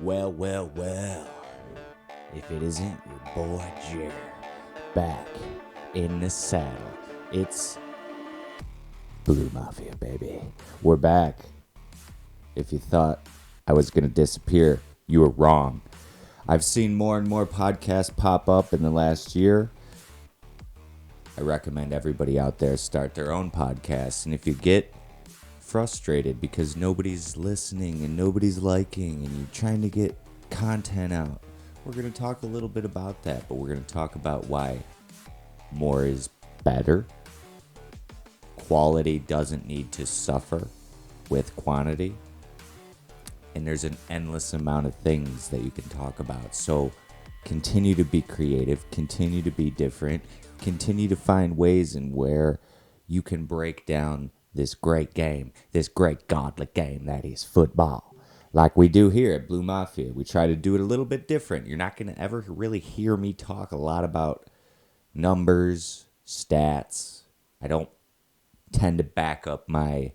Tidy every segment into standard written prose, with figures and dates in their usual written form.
Well. If it isn't your boy Jer back in the saddle, it's Blue Mafia, baby. We're back. If you thought I was going to disappear, you were wrong. I've seen more and more podcasts pop up in the last year. I recommend everybody out there start their own podcast. And if you get frustrated because nobody's listening and nobody's liking and you're trying to get content out, we're going to talk a little bit about that, but we're going to talk about why more is better. Quality doesn't need to suffer with quantity. And there's an endless amount of things that you can talk about. So continue to be creative, continue to be different, continue to find ways in where you can break down this great game, this great godly game that is football. Like we do here at Blue Mafia. We try to do it a little bit different. You're not going to ever really hear me talk a lot about numbers, stats. I don't tend to back up my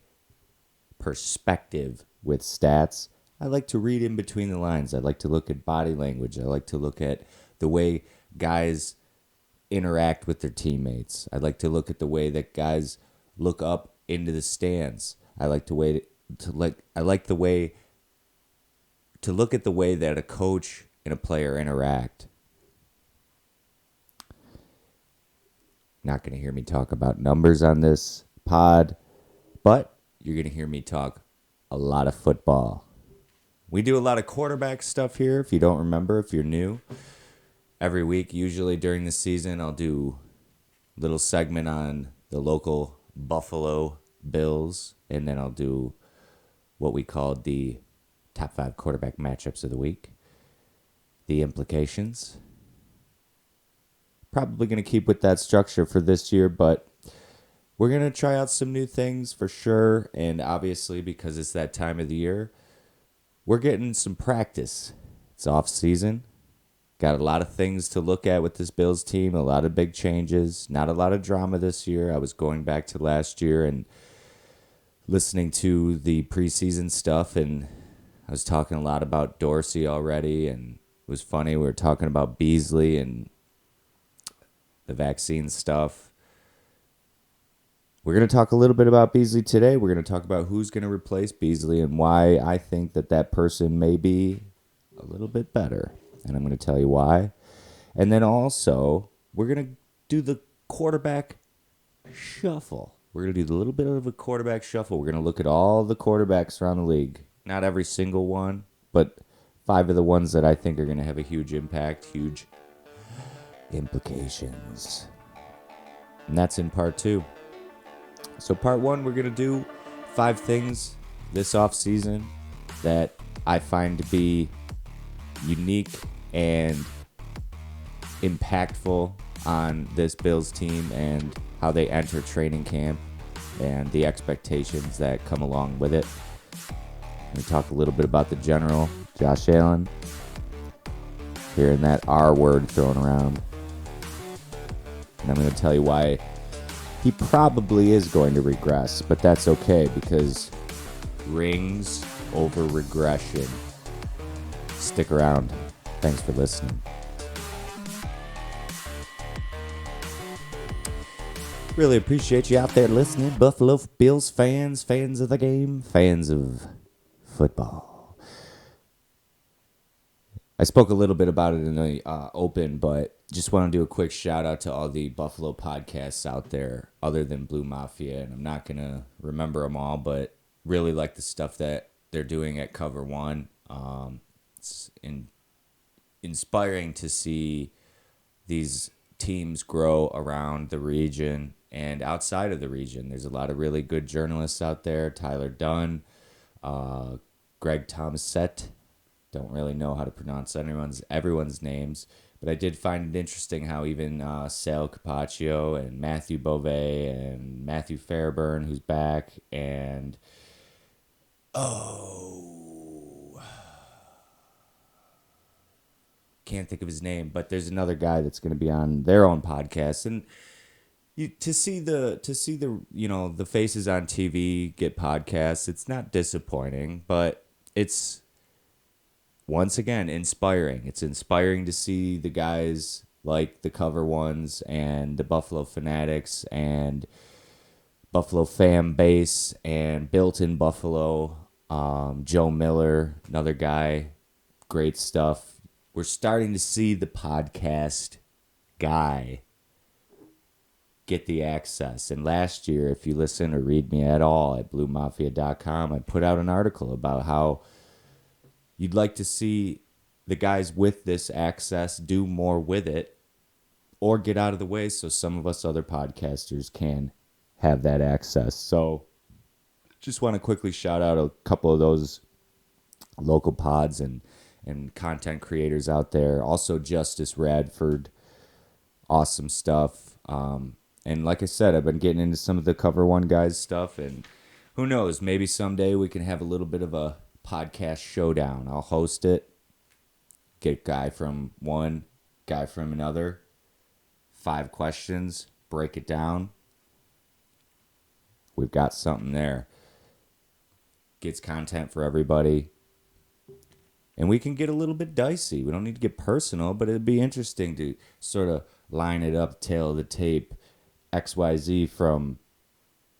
perspective with stats. I like to read in between the lines. I like to look at body language. I like to look at the way guys interact with their teammates. I like to look at the way that guys look up into the stands. I like to look at the way that a coach and a player interact. Not going to hear me talk about numbers on this pod, but you're going to hear me talk a lot of football. We do a lot of quarterback stuff here, if you don't remember, if you're new. Every week, usually during the season, I'll do a little segment on the local Buffalo Bills, and then I'll do what we call the top 5 quarterback matchups of the week, the implications. Probably going to keep with that structure for this year, but we're going to try out some new things for sure, and obviously because it's that time of the year, we're getting some practice. It's off season. Got a lot of things to look at with this Bills team, a lot of big changes, not a lot of drama this year. I was going back to last year and listening to the preseason stuff, and I was talking a lot about Dorsey already, and it was funny. We were talking about Beasley and the vaccine stuff. We're going to talk a little bit about Beasley today. We're going to talk about who's going to replace Beasley and why I think that person may be a little bit better. And I'm going to tell you why. And then also, we're going to do the quarterback shuffle. We're going to do a little bit of a quarterback shuffle. We're going to look at all the quarterbacks around the league. Not every single one, but 5 of the ones that I think are going to have a huge impact, huge implications. And that's in part 2. So part 1, we're going to do 5 things this offseason that I find to be unique and impactful on this Bills team and how they enter training camp and the expectations that come along with it. We talk a little bit about the general, Josh Allen. Hearing that R word thrown around. And I'm going to tell you why he probably is going to regress, but that's okay because rings over regression. Stick around. Thanks for listening. Really appreciate you out there listening. Buffalo Bills fans, fans of the game, fans of football. I spoke a little bit about it in the open, but just want to do a quick shout out to all the Buffalo podcasts out there other than Blue Mafia. And I'm not going to remember them all, but really like the stuff that they're doing at Cover One. It's inspiring to see these teams grow around the region and outside of the region. There's a lot of really good journalists out there. Tyler Dunn, Greg Thomasette. Don't really know how to pronounce everyone's names, but I did find it interesting how even Sal Capaccio and Matthew Beauvais and Matthew Fairburn, who's back, and can't think of his name, but there's another guy that's going to be on their own podcast, and to see the the faces on TV get podcasts, it's not disappointing, but it's once again, inspiring. It's inspiring to see the guys like the Cover Ones and the Buffalo Fanatics and Buffalo Fan Base and Built in Buffalo, Joe Miller, another guy, great stuff. We're starting to see the podcast guy get the access. And last year, if you listen or read me at all at BLEUMAFIA.com, I put out an article about how you'd like to see the guys with this access do more with it or get out of the way so some of us other podcasters can have that access. So just want to quickly shout out a couple of those local pods and content creators out there. Also Justice Radford, awesome stuff. And like I said, I've been getting into some of the Cover One guys stuff, and who knows, maybe someday we can have a little bit of a podcast showdown. I'll host it, get a guy from one, guy from another, 5 questions, break it down. We've got something there. Gets content for everybody. And we can get a little bit dicey. We don't need to get personal, but it'd be interesting to sort of line it up, tail of the tape. XYZ from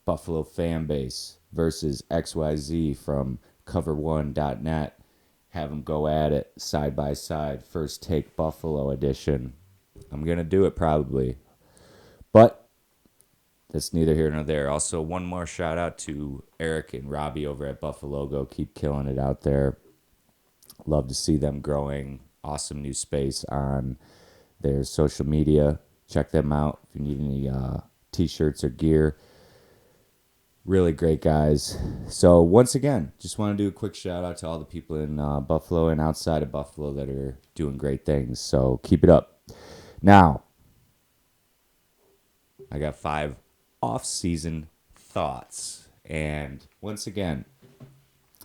Buffalo Fan Base versus XYZ from cover1.net. Have them go at it side by side. First Take Buffalo edition. I'm going to do it probably. But that's neither here nor there. Also, one more shout out to Eric and Robbie over at Buffalo Go. Keep killing it out there. Love to see them growing. Awesome new space on their social media. Check them out if you need any t-shirts or gear. Really great guys. So once again, just want to do a quick shout out to all the people in Buffalo and outside of Buffalo that are doing great things. So keep it up. Now, I got 5 off-season thoughts. And once again,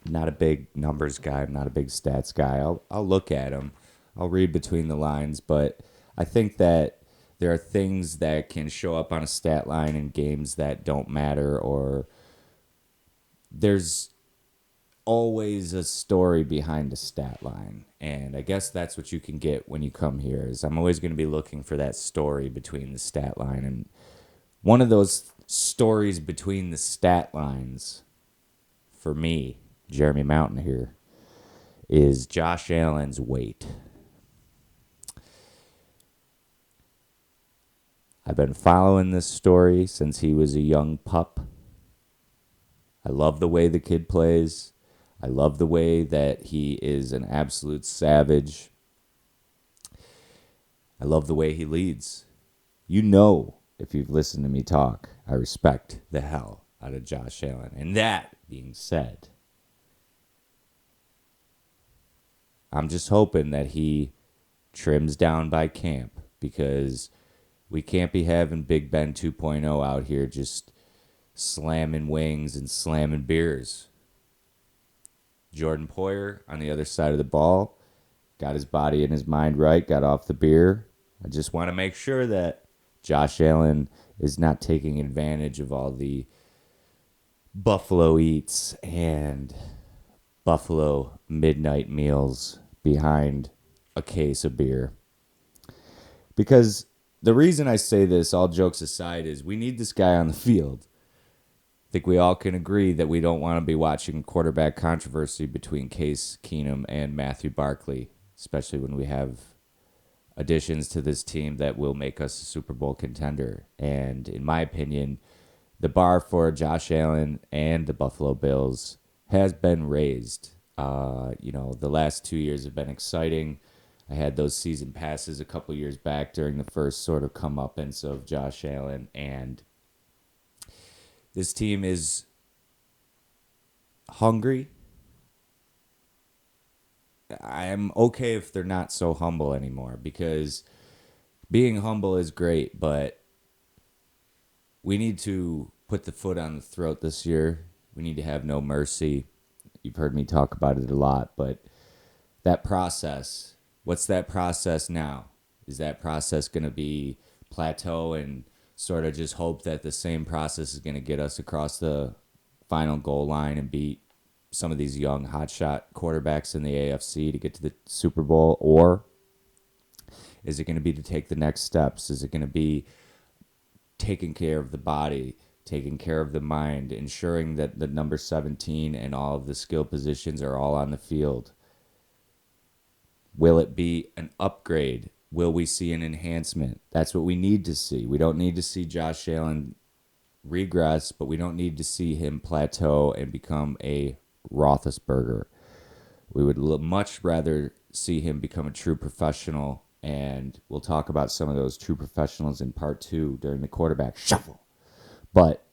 I'm not a big numbers guy. I'm not a big stats guy. I'll look at them. I'll read between the lines. But I think that there are things that can show up on a stat line in games that don't matter, or there's always a story behind a stat line. And I guess that's what you can get when you come here, is I'm always going to be looking for that story between the stat line. And one of those stories between the stat lines, for me, Jeremy Mountain here, is Josh Allen's weight. I've been following this story since he was a young pup. I love the way the kid plays. I love the way that he is an absolute savage. I love the way he leads. You know, if you've listened to me talk, I respect the hell out of Josh Allen. And that being said, I'm just hoping that he trims down by camp, because we can't be having Big Ben 2.0 out here just slamming wings and slamming beers. Jordan Poyer on the other side of the ball got his body and his mind right, got off the beer. I just want to make sure that Josh Allen is not taking advantage of all the Buffalo eats and Buffalo midnight meals behind a case of beer. Because the reason I say this, all jokes aside, is we need this guy on the field. I think we all can agree that we don't want to be watching quarterback controversy between Case Keenum and Matthew Barkley, especially when we have additions to this team that will make us a Super Bowl contender. And in my opinion, the bar for Josh Allen and the Buffalo Bills has been raised. The last 2 years have been exciting. I had those season passes a couple years back during the first sort of comeuppance of Josh Allen, and this team is hungry. I'm okay if they're not so humble anymore, because being humble is great, but we need to put the foot on the throat this year. We need to have no mercy. You've heard me talk about it a lot, but that process, what's that process now? Is that process going to be plateau and sort of just hope that the same process is going to get us across the final goal line and beat some of these young hotshot quarterbacks in the AFC to get to the Super Bowl, or is it going to be to take the next steps? Is it going to be taking care of the body, taking care of the mind, ensuring that the number 17 and all of the skill positions are all on the field? Will it be an upgrade? Will we see an enhancement? That's what we need to see. We don't need to see Josh Allen regress, but we don't need to see him plateau and become a Roethlisberger. We would much rather see him become a true professional, and we'll talk about some of those true professionals in part 2 during the quarterback shuffle. But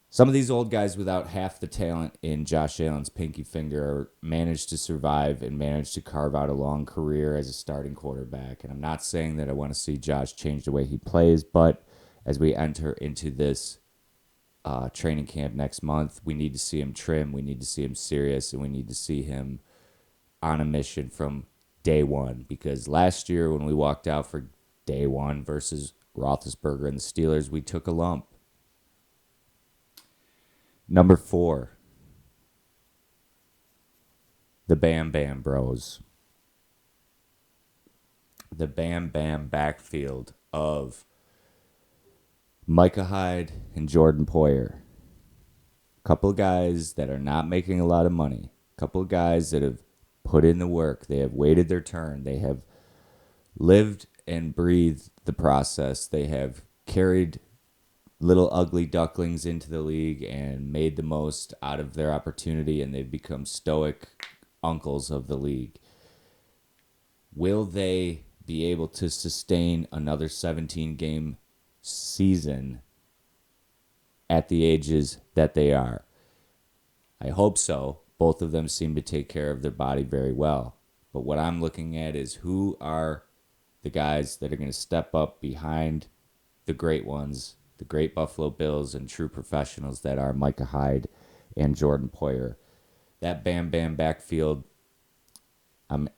some of these old guys without half the talent in Josh Allen's pinky finger managed to survive and managed to carve out a long career as a starting quarterback. And I'm not saying that I want to see Josh change the way he plays, but as we enter into this training camp next month, we need to see him trim, we need to see him serious, and we need to see him on a mission from day one. Because last year when we walked out for day one versus Roethlisberger and the Steelers, we took a lump. Number 4, the Bam Bam Bros. The Bam Bam backfield of Micah Hyde and Jordan Poyer. A couple of guys that are not making a lot of money. A couple of guys that have put in the work. They have waited their turn. They have lived and breathed the process. They have carried little ugly ducklings into the league and made the most out of their opportunity, and they've become stoic uncles of the league. Will they be able to sustain another 17-game season at the ages that they are? I hope so. Both of them seem to take care of their body very well. But what I'm looking at is who are the guys that are going to step up behind the great ones, the great Buffalo Bills and true professionals that are Micah Hyde and Jordan Poyer. That Bam Bam backfield, I'm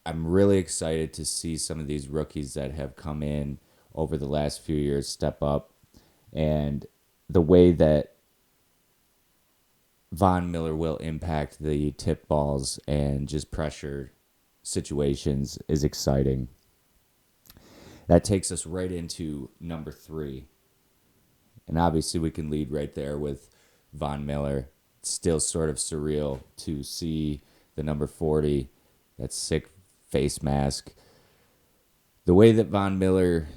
really excited to see some of these rookies that have come in over the last few years step up. And the way that Von Miller will impact the tip balls and just pressure situations is exciting. That takes us right into number 3. And obviously we can lead right there with Von Miller. It's still sort of surreal to see the number 40, that sick face mask. The way that Von Miller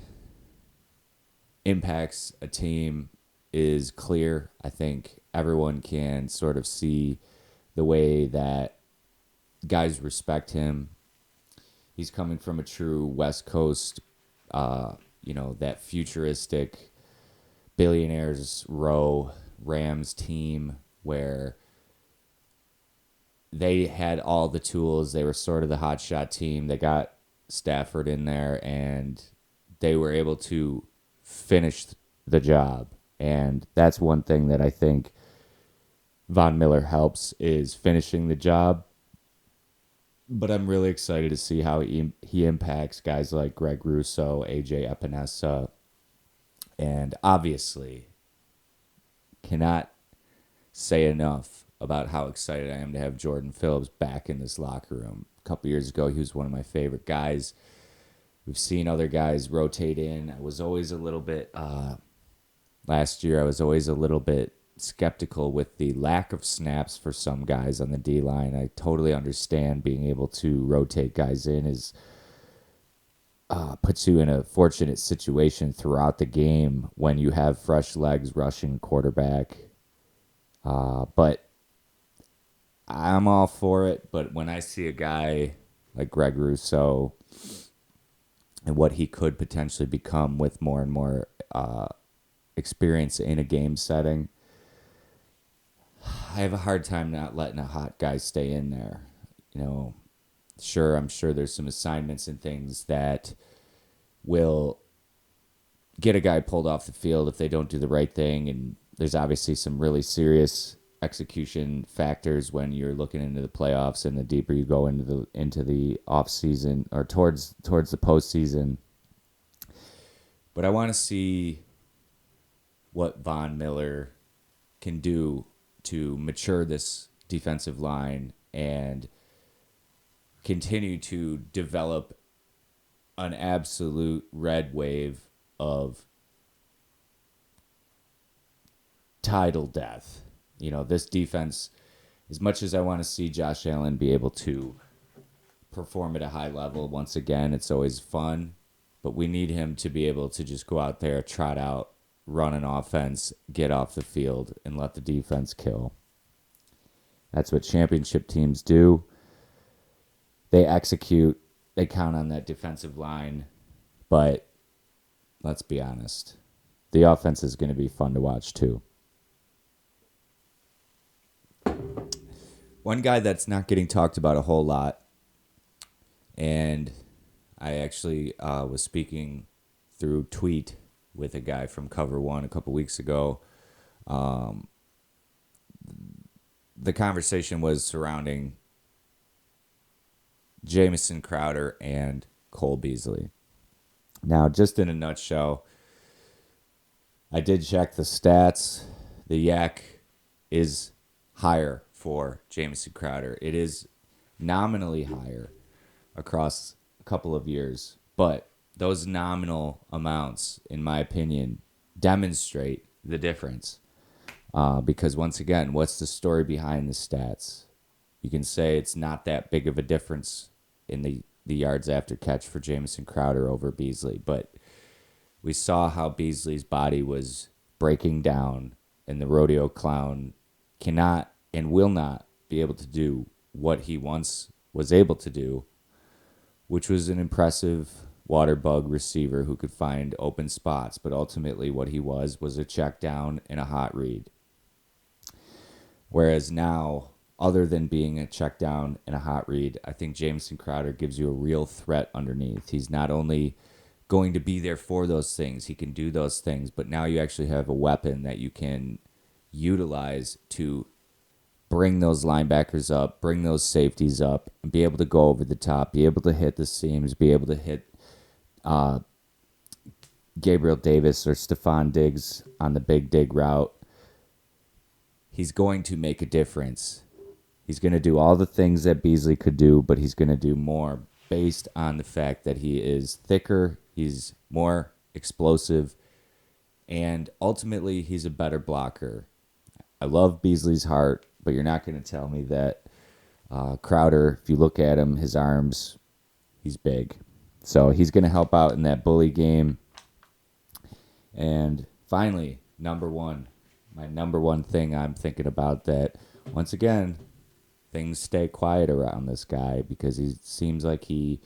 impacts a team is clear. I think everyone can sort of see the way that guys respect him. He's coming from a true West Coast, that futuristic billionaires row Rams team where they had all the tools. They were sort of the hotshot team. They got Stafford in there, and they were able to finish the job. And that's one thing that I think Von Miller helps, is finishing the job. But I'm really excited to see how he impacts guys like Greg Russo, AJ Epinesa, and obviously cannot say enough about how excited I am to have Jordan Phillips back in this locker room. A couple years ago, he was one of my favorite guys. We've seen other guys rotate in. I was always a little bit, last year, I was always a little bit skeptical with the lack of snaps for some guys on the D-line. I totally understand being able to rotate guys in is puts you in a fortunate situation throughout the game when you have fresh legs rushing quarterback. But I'm all for it. But when I see a guy like Greg Russo and what he could potentially become with more and more experience in a game setting, I have a hard time not letting a hot guy stay in there. Sure, I'm sure there's some assignments and things that will get a guy pulled off the field if they don't do the right thing, and there's obviously some really serious execution factors when you're looking into the playoffs and the deeper you go into the off season or towards the postseason. But I want to see what Von Miller can do to mature this defensive line and continue to develop an absolute red wave of tidal death. This defense, as much as I want to see Josh Allen be able to perform at a high level once again, it's always fun, but we need him to be able to just go out there, trot out, run an offense, get off the field, and let the defense kill. That's what championship teams do. They execute, they count on that defensive line, but let's be honest, the offense is going to be fun to watch too. One guy that's not getting talked about a whole lot, and I actually was speaking through tweet with a guy from Cover One a couple weeks ago. The conversation was surrounding Jamison Crowder and Cole Beasy. Now, just in a nutshell, I did check the stats. The yak is higher for Jamison Crowder. It is nominally higher across a couple of years, but those nominal amounts, in my opinion, demonstrate the difference. Because once again, what's the story behind the stats? You can say it's not that big of a difference in the yards after catch for Jamison Crowder over Beasley, but we saw how Beasley's body was breaking down, and the rodeo clown cannot and will not be able to do what he once was able to do, which was an impressive water bug receiver who could find open spots. But ultimately what he was a check down and a hot read. Whereas now, other than being a check down and a hot read, I think Jamison Crowder gives you a real threat underneath. He's not only going to be there for those things, he can do those things, but now you actually have a weapon that you can utilize to bring those linebackers up, bring those safeties up, and be able to go over the top, be able to hit the seams, be able to hit Gabriel Davis or Stephon Diggs on the big dig route. He's going to make a difference. He's going to do all the things that Beasley could do, but he's going to do more based on the fact that he is thicker, he's more explosive, and ultimately he's a better blocker. I love Beasley's heart, but you're not going to tell me that Crowder, if you look at him, his arms, he's big. So he's going to help out in that bully game. And finally, my number one thing I'm thinking about that, once again, things stay quiet around this guy because he seems like he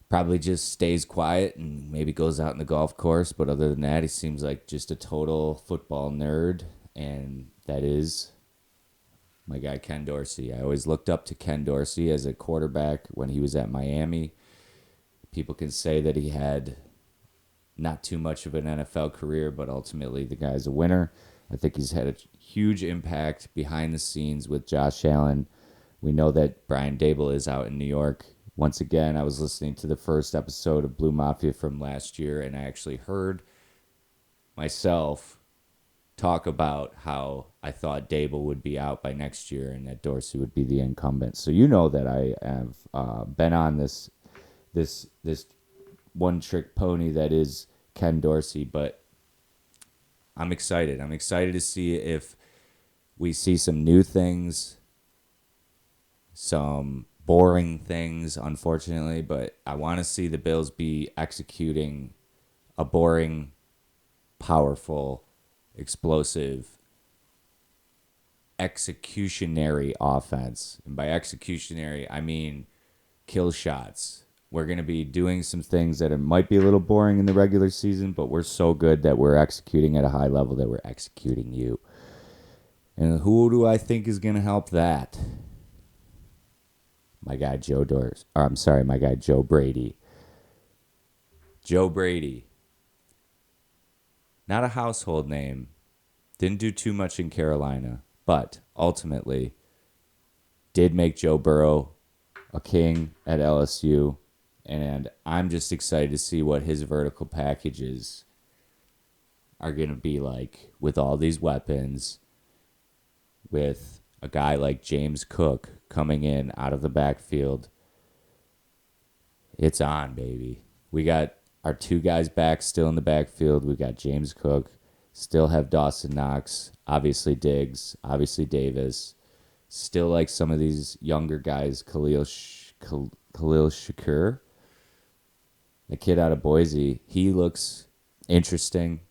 probably just stays quiet and maybe goes out in the golf course. But other than that, he seems like just a total football nerd. And that is my guy, Ken Dorsey. I always looked up to Ken Dorsey as a quarterback when he was at Miami. People can say that he had not too much of an NFL career, but ultimately the guy's a winner. I think he's had a huge impact behind the scenes with Josh Allen. We know that Brian Daboll is out in New York. Once again, I was listening to the first episode of Blue Mafia from last year, and I actually heard myself talk about how I thought Daboll would be out by next year and that Dorsey would be the incumbent. So you know that I have been on this one-trick pony that is Ken Dorsey, but I'm excited. I'm excited to see if we see some new things, some boring things, unfortunately, but I want to see the Bills be executing a boring, powerful, explosive, executionary offense. And by executionary, I mean kill shots. We're going to be doing some things that might be a little boring in the regular season, but we're so good that we're executing at a high level that we're executing you. And who do I think is going to help that? My guy Joe Brady. Joe Brady. Not a household name. Didn't do too much in Carolina, but ultimately did make Joe Burrow a king at LSU. And I'm just excited to see what his vertical packages are going to be like with all these weapons, with a guy like James Cook coming in out of the backfield, it's on, baby. We got our two guys back still in the backfield. We got James Cook, still have Dawson Knox, obviously Diggs, obviously Davis. Still like some of these younger guys, Khalil Shakur, the kid out of Boise. He looks interesting.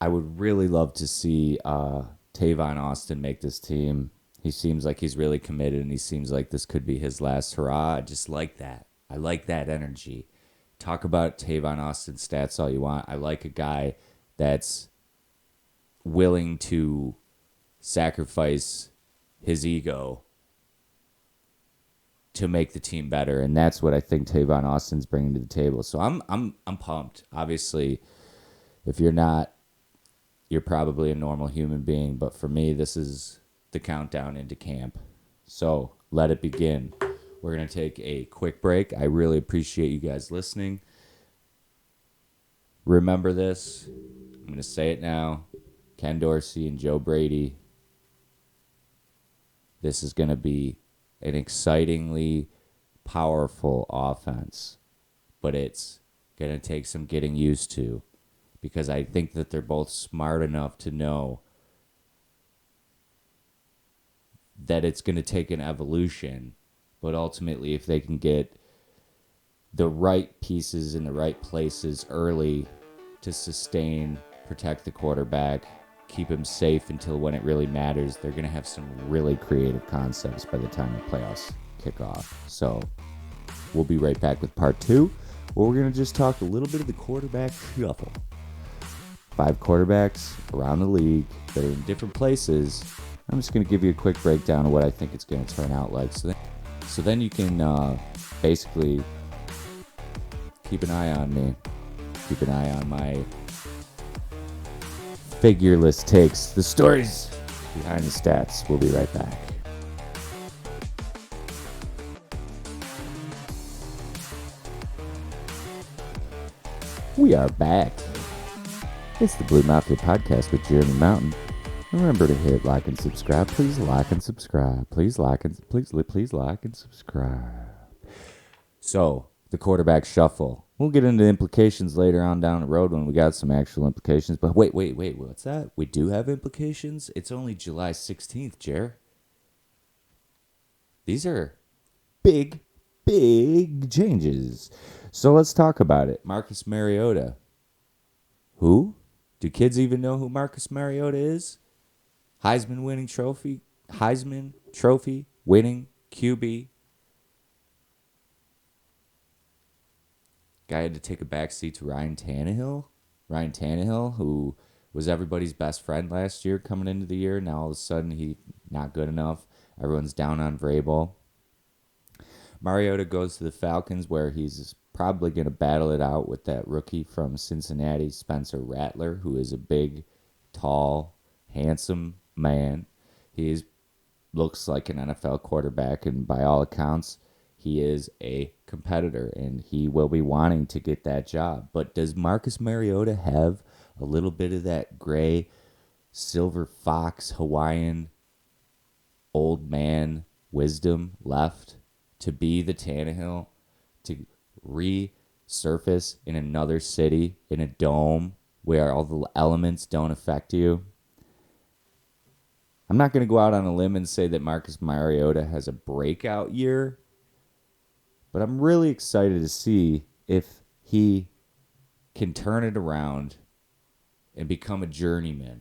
I would really love to see Tavon Austin make this team. He seems like he's really committed, and he seems like this could be his last hurrah. I just like that. I like that energy. Talk about Tavon Austin's stats all you want. I like a guy that's willing to sacrifice his ego to make the team better, and that's what I think Tavon Austin's bringing to the table. So I'm pumped. Obviously, if you're not, you're probably a normal human being, but for me, this is the countdown into camp. So let it begin. We're going to take a quick break. I really appreciate you guys listening. Remember this. I'm going to say it now. Ken Dorsey and Joe Brady. This is going to be an excitingly powerful offense, but it's going to take some getting used to, because I think that they're both smart enough to know that it's going to take an evolution, but ultimately if they can get the right pieces in the right places early to sustain, protect the quarterback, keep him safe until when it really matters, they're going to have some really creative concepts by the time the playoffs kick off. So we'll be right back with part 2, where we're going to just talk a little bit of the quarterback shuffle. 5 quarterbacks around the league that are in different places. I'm just going to give you a quick breakdown of what I think it's going to turn out like. So then you can basically keep an eye on me. Keep an eye on my figureless takes. The stories behind the stats. We'll be right back. We are back. It's the Blue Mafia podcast with Jeremy Mountain. Remember to hit like and subscribe. Please like and subscribe. Please like and subscribe. So, the quarterback shuffle. We'll get into implications later on down the road when we got some actual implications. But wait. What's that? We do have implications? It's only July 16th, Jer. These are big changes. So let's talk about it. Marcus Mariota. Who? Do kids even know who Marcus Mariota is? Heisman Trophy winning QB. Guy had to take a backseat to Ryan Tannehill. Ryan Tannehill, who was everybody's best friend last year coming into the year. Now all of a sudden he's not good enough. Everyone's down on Vrabel. Mariota goes to the Falcons, where he's probably going to battle it out with that rookie from Cincinnati, Spencer Rattler, who is a big, tall, handsome man. He looks like an NFL quarterback, and by all accounts, he is a competitor, and he will be wanting to get that job. But does Marcus Mariota have a little bit of that gray, silver fox, Hawaiian, old man wisdom left to be the Tannehill, to resurface in another city, in a dome, where all the elements don't affect you? I'm not going to go out on a limb and say that Marcus Mariota has a breakout year, but I'm really excited to see if he can turn it around and become a journeyman,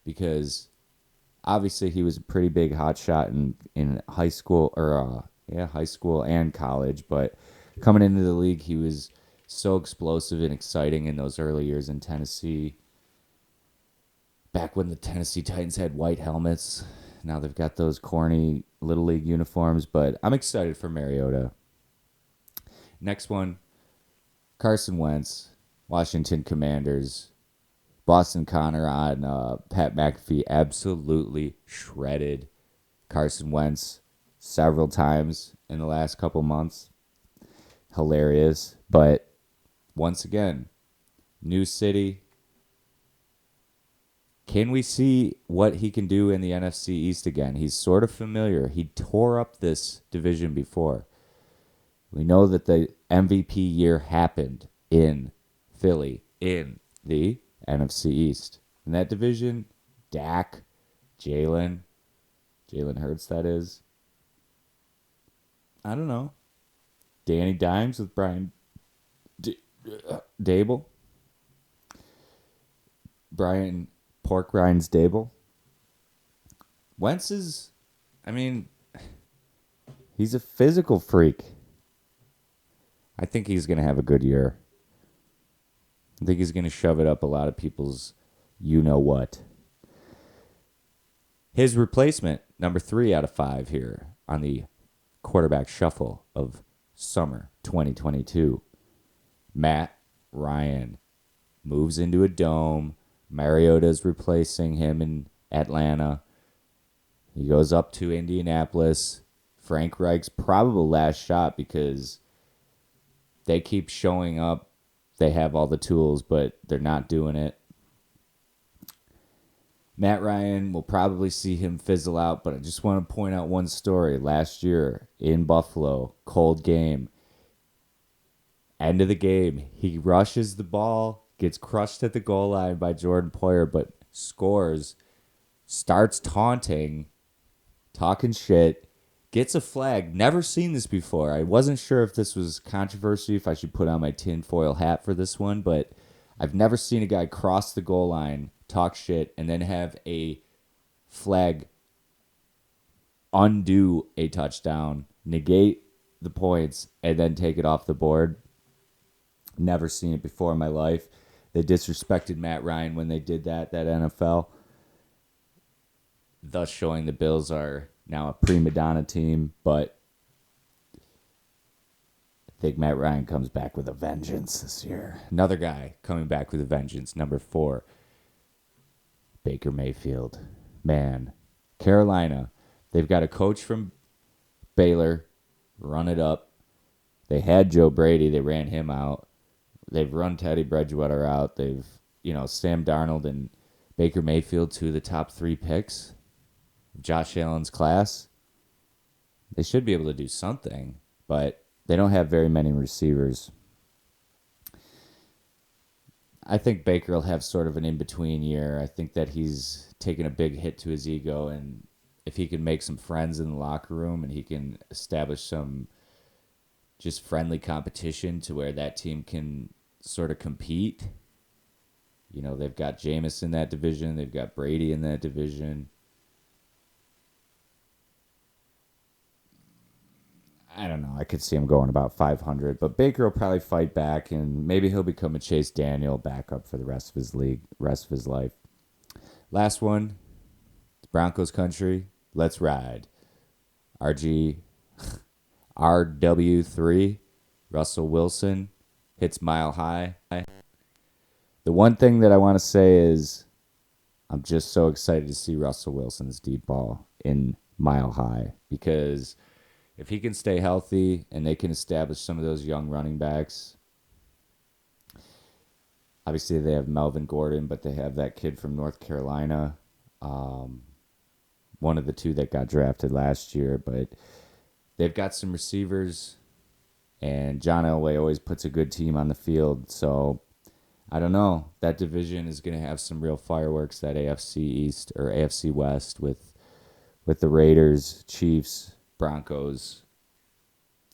because obviously he was a pretty big hotshot in high school, or high school and college, but coming into the league, he was so explosive and exciting in those early years in Tennessee. Back when the Tennessee Titans had white helmets. Now they've got those corny Little League uniforms, but I'm excited for Mariota. Next one, Carson Wentz, Washington Commanders. Boston Connor on Pat McAfee absolutely shredded Carson Wentz several times in the last couple months. Hilarious. But once again, new city, Can we see what he can do in the NFC East again? He's sort of familiar. He tore up this division before. We know that the MVP year happened in Philly in the NFC East. In that division, Dak, Jalen Hurts, that is. I don't know. Danny Dimes with Daboll. Brian Pork Rinds Daboll. Wentz is, he's a physical freak. I think he's going to have a good year. I think he's going to shove it up a lot of people's you-know-what. His replacement, number 3 out of 5 here on the quarterback shuffle of summer 2022. Matt Ryan moves into a dome. Mariota's replacing him in Atlanta. He goes up to Indianapolis. Frank Reich's probable last shot because they keep showing up. They have all the tools, but they're not doing it. Matt Ryan, will probably see him fizzle out, but I just want to point out one story. Last year in Buffalo, cold game. End of the game, he rushes the ball, gets crushed at the goal line by Jordan Poyer, but scores, starts taunting, talking shit, gets a flag. Never seen this before. I wasn't sure if this was controversy, if I should put on my tinfoil hat for this one, but I've never seen a guy cross the goal line, talk shit, and then have a flag undo a touchdown, negate the points, and then take it off the board. Never seen it before in my life. They disrespected Matt Ryan when they did that NFL, thus showing the Bills are now a prima donna team, but I think Matt Ryan comes back with a vengeance this year. Another guy coming back with a vengeance, number 4, Baker Mayfield. Man, Carolina, they've got a coach from Baylor, run it up. They had Joe Brady, they ran him out. They've run Teddy Bridgewater out. They've, Sam Darnold and Baker Mayfield, 2 of the top 3 picks of Josh Allen's class. They should be able to do something, but they don't have very many receivers. I think Baker will have sort of an in-between year. I think that he's taken a big hit to his ego, and if he can make some friends in the locker room and he can establish some just friendly competition to where that team can sort of compete. They've got Jameis in that division. They've got Brady in that division. I don't know. I could see him going about 500, but Baker will probably fight back, and maybe he'll become a Chase Daniel backup for the rest of his life. Last one, Broncos country. Let's ride. RW3, Russell Wilson hits Mile High. The one thing that I want to say is I'm just so excited to see Russell Wilson's deep ball in Mile High, because if he can stay healthy and they can establish some of those young running backs, obviously they have Melvin Gordon, but they have that kid from North Carolina, one of the 2 that got drafted last year, but they've got some receivers, and John Elway always puts a good team on the field. So, I don't know. That division is going to have some real fireworks, that AFC East or AFC West with the Raiders, Chiefs, Broncos,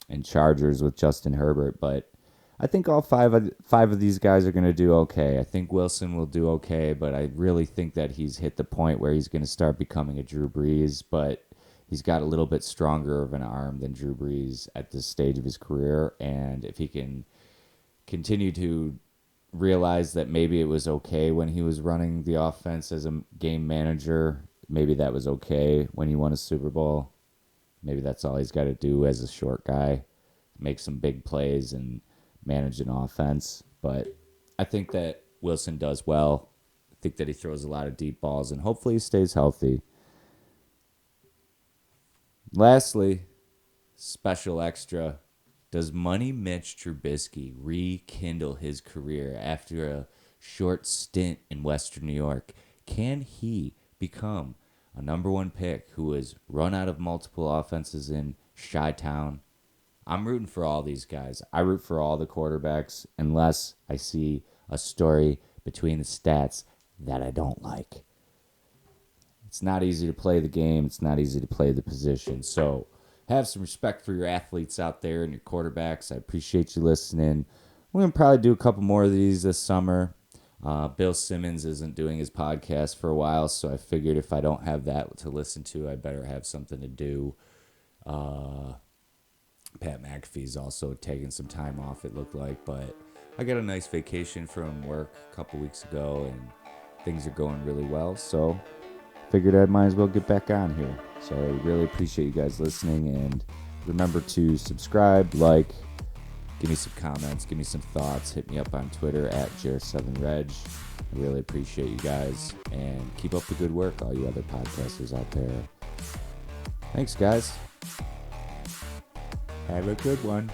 and Chargers with Justin Herbert. But I think all five of these guys are going to do okay. I think Wilson will do okay, but I really think that he's hit the point where he's going to start becoming a Drew Brees, but he's got a little bit stronger of an arm than Drew Brees at this stage of his career. And if he can continue to realize that maybe it was okay when he was running the offense as a game manager, maybe that was okay when he won a Super Bowl. Maybe that's all he's got to do as a short guy, make some big plays and manage an offense. But I think that Wilson does well. I think that he throws a lot of deep balls, and hopefully he stays healthy. Lastly, special extra. Does Money Mitch Trubisky rekindle his career after a short stint in Western New York? Can he become a number one pick who is run out of multiple offenses in Chi-Town? I'm rooting for all these guys. I root for all the quarterbacks unless I see a story between the stats that I don't like. It's not easy to play the game. It's not easy to play the position. So have some respect for your athletes out there and your quarterbacks. I appreciate you listening. We're going to probably do a couple more of these this summer. Bill Simmons isn't doing his podcast for a while, so I figured if I don't have that to listen to, I better have something to do. Pat McAfee's also taking some time off, it looked like, but I got a nice vacation from work a couple weeks ago, and things are going really well, so figured I might as well get back on here. So I really appreciate you guys listening, and remember to subscribe, like, give me some comments, give me some thoughts, hit me up on Twitter at Jer7Reg. I really appreciate you guys, and keep up the good work, all you other podcasters out there. Thanks, guys. Have a good one.